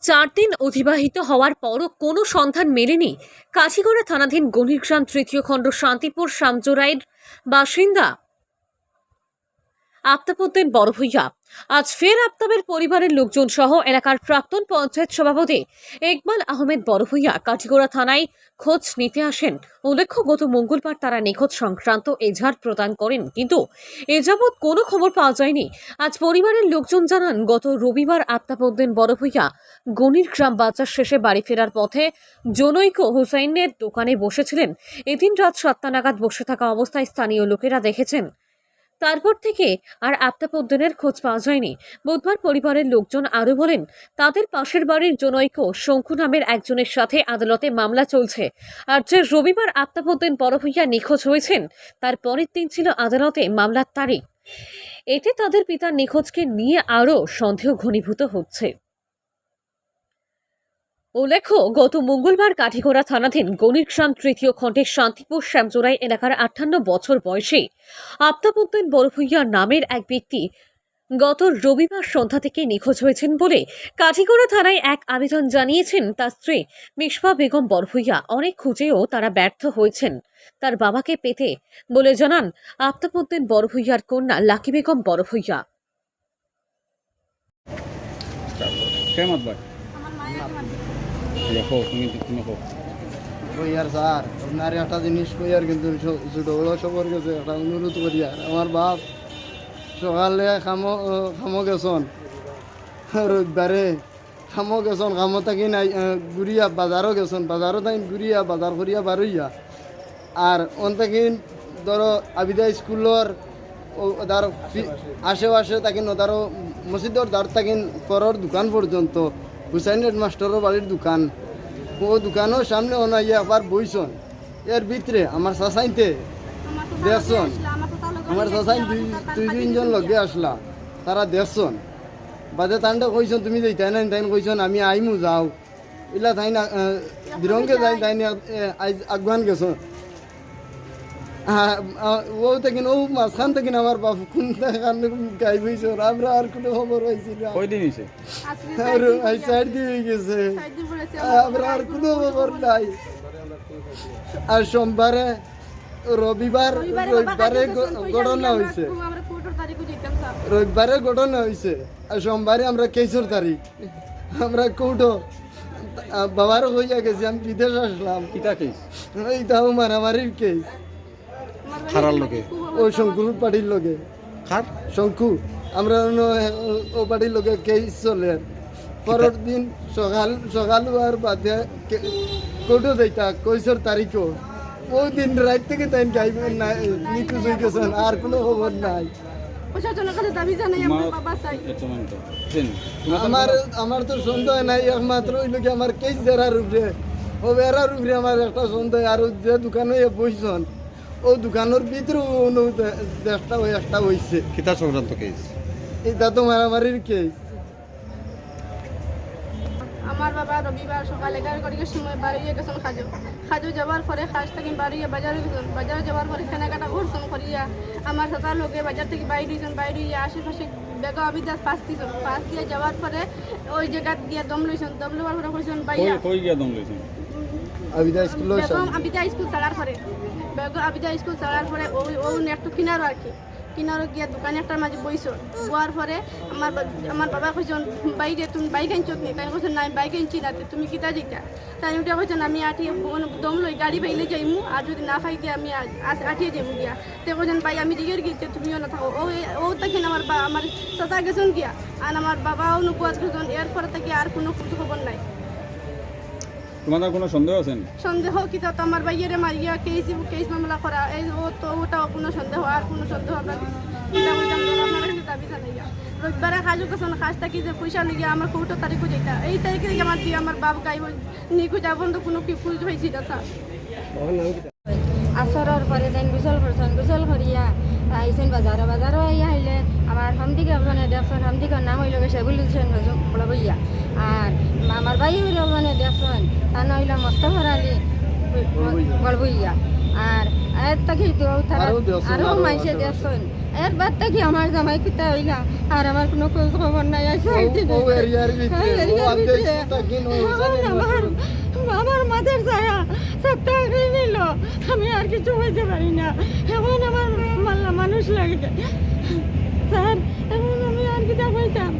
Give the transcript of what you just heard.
4 দিন অতিবাহিত হওয়ার পরও কোনো সন্ধান মেলেনি কাঠিগড়া থানাধীন গণিরগ্রাম তৃতীয় খণ্ড শান্তিপুর সামজোরাইয়ের বাসিন্দা আফতাবউদ্দিন বড়ভূঁইয়া। আজ ফের আফতাবের পরিবারের লোকজন সহ এলাকার প্রাক্তন পঞ্চায়েত সভাপতি ইকবাল আহমেদ বড়ভূঁইয়া কাঠিগড়া থানায় খোঁজ নিতে আসেন। উল্লেখ্য, গত মঙ্গলবার তারা নিখোঁজ সংক্রান্ত এজাহার প্রদান করেন, কিন্তু এ যাবৎ কোনো খবর পাওয়া যায়নি। আজ পরিবারের লোকজন জানান, গত রবিবার আফতাবউদ্দিন বড়ভূঁইয়া গণিরগ্রাম বাজার শেষে বাড়ি ফেরার পথে জনৈক হুসাইনের দোকানে বসেছিলেন। এদিন রাত 7টা নাগাদ বসে থাকা অবস্থায় স্থানীয় লোকেরা দেখেছেন। তারপর থেকে আর আফতাবউদ্দিনের খোঁজ পাওয়া যায়নি। বুধবার পরিবারের লোকজন আরও বলেন, তাদের পাশের বাড়ির জনৈক শঙ্কু নামের একজনের সাথে আদালতে মামলা চলছে। আর যে রবিবার আফতাবউদ্দিন বড়ভূঁইয়া নিখোঁজ হয়েছেন, তার পরের দিন ছিল আদালতে মামলার তারিখ। এতে তাদের পিতার নিখোঁজকে নিয়ে আরও সন্দেহ ঘনীভূত হচ্ছে। উল্লেখ্য, গত মঙ্গলবার কাঠিগড়া থানাধীন গণিরগ্রাম তৃতীয় খণ্ডের শান্তিপুর শ্যামজোরাই এলাকার 58 বছর বয়সী আফতাবউদ্দিন বড়ভূঁইয়া নামের এক ব্যক্তি গত রবিবার সন্ধ্যা থেকে নিখোঁজ হয়েছেন বলে কাঠিগড়া থানায় এক আবেদন জানিয়েছেন তার স্ত্রী মিসবা বেগম বড়ভূঁইয়া। অনেক খুঁজেও তারা ব্যর্থ হয়েছেন তার বাবাকে পেতে বলে জানান আফতাবউদ্দিন বড়ভূঁইয়ার কন্যা লাকি বেগম বড়ভূঁইয়া। কইয়ার স্যার আপনার একটা জিনিস কইয়ার, কিন্তু ছোটবেলা সবর গেছে একটা অনুরোধ করিয়ার। আমার বাপ সকালে খামো গেছন, রবিবারে খামো গেছন, খামো থাকি নাই ঘুরিয়া বাজারও গেছন, বাজারও থাকি ঘুরিয়া বাজার করিয়া বারইয়া। আর অন থাকি ধরো আবিদা স্কুলের তার আশেপাশে থাকি তারও মসজিদর দ্বার থাকি পরের দোকান পর্যন্ত হুসাইন হেডমাস্টারের বাড়ির দোকান, ও দোকানের সামনে অনাইয়া একবার বইছন। এর ভিতরে আমার চাচাইতে দেখছন, আমার চাচাই দুই তিনজন লগে আসলা, তারা দেখছন। বাদে তাইনটা কইছন তুমি যাই তাই না, তাইন কইছন আমি আইমু যাও এলা তাই না বিরঙ্গে যাই তাই আগুয়ান গেছন। ও থেকেন ও মাঝখান থেকেন আমার বাপ কোন গাই বইছ, আমরা আর কোনো খবর হয়েছিল সাইড দিয়ে গেছে, আমরা আর কোনো খবর নাই। আর সোমবারে রবিবারে ঘটনা হয়েছে, রবিবারে ঘটনা হয়েছে, আর সোমবারে আমরা 23 তারিখ আমরা কৌটো বাবারও হইয়া গেছি, আমি বিদেশ আসলাম। এইটাও মারামারির কেস খারার লোকে ও শঙ্কুর পার্টির লোকে শঙ্কু আমরা ও পার্টির লোকে কেস চলে। পরের দিন সকাল হওয়ার বাদে কোর্টও যাইতা 21 তারিখও, ওই দিন রাত থেকে তাই গাইবেন না নিখোঁজ হয়ে গেছেন, আর কোনো খবর নাই। আমার তো সন্দেহ নাই, একমাত্র ওই লোকে আমার কেস জেরার উপরে, ও বেড়ার উপরে আমার একটা সন্দেহ। আর যে দোকানে বইছন ও দোকানের ভিতরে একটা হয়েছে কিতা সংক্রান্ত কেস, এটা তো মারামারির কেস। আমার বাবা রবিবার সকালে 11টার সময় বাড়িয়ে গেছেন খাজু যাওয়ার পরে খাস থেকে বাড়িয়ে বাজারে গেছেন, বাজারে যাওয়ার পরে কেনাকাটা করছেন করিয়া আমার চাচার লোকে বাজার থেকে বাইরে দিয়েছেন, বাইরে আশেপাশে বেগা আবিদাস পাস দিয়ে যাওয়ার পরে ওই জায়গাত গিয়া দম লইছেন, দম লওয়ার পরে কইছেন বাইয়া কই গিয়া দম লইছেন আবিদা স্কুল ছাড়ার পরে বেগম আবিদা স্কুল ছাড়ার পরে ও একটু কিনারো আর কি কিনারো গিয়া দোকানে একটার মাঝে বইছ, বোয়ার পরে আমার বাবা কইছেন বাইরে তুমি বাইক আনছত নি, তাই কইছেন নাই বাইক আনছি না, তুমি কিতা যেটা তাই ওটা কইছেন আমি আঠিয়ে দম লই গাড়ি পাইলে যাইমু, আর যদি না পাইতে আমি আঠিয়ে যাইমু গিয়া। তে কইছেন ভাই আমি দিকের গিয়েতে তুমিও না থাকো। ও তখন আমার চাচা গেছেন গিয়া, আর আমার বাবাও নুকুয়াত গেছেন। এরপরে থেকে আর কোনো খবর নাই। তোমাদের কোনো সন্দেহ আছেন? সন্দেহ কি তো আমার ভাইয়েরে মারিয়া কেস মামলা করা, এই ওটাও কোনো সন্দেহ, আর কোনো সন্দেহ আমরা দাবি জানাইয়া। রবিবারে কাজও গেছেন, কাজ থাকি যে পয়সা লিগে আমার 14 তারিখও যেটা, এই তারিখে আমার দিয়ে আমার বাপ গাই নিখোঁজ এখন তো কোনো খোঁজ হয়েছিল স্যার। আসরের পরে দেন গোসল করছেন, গোসল করিয়া আইসেন বাজারও আইয়া হইলে আমার হামদিকে ওখানে দেখছেন, হামদিকের নাম হইল সেগুলি হোসেন বড়ভূঁইয়া। আর আমার ভাই হইল ওখানে দেখছেন, তার নাম হইল মোস্তফা আলী বড়ভূঁইয়া। আর এর থাকি আরও মাইসে দেখছেন, এরবার থেকে আমার জামাই কিতা হইলা আর আমার কোনো খোঁজ খবর নাই আছে ও এরিয়ার ভিতরে ও আগে থাকি আমার মাথার ছায়া সবটা খেয়ে নিল আমি আর কিছু হইতে পারি না এখন আমার মাল্লা মানুষ লাগে স্যার এখন আমি আর কিতা কইতাম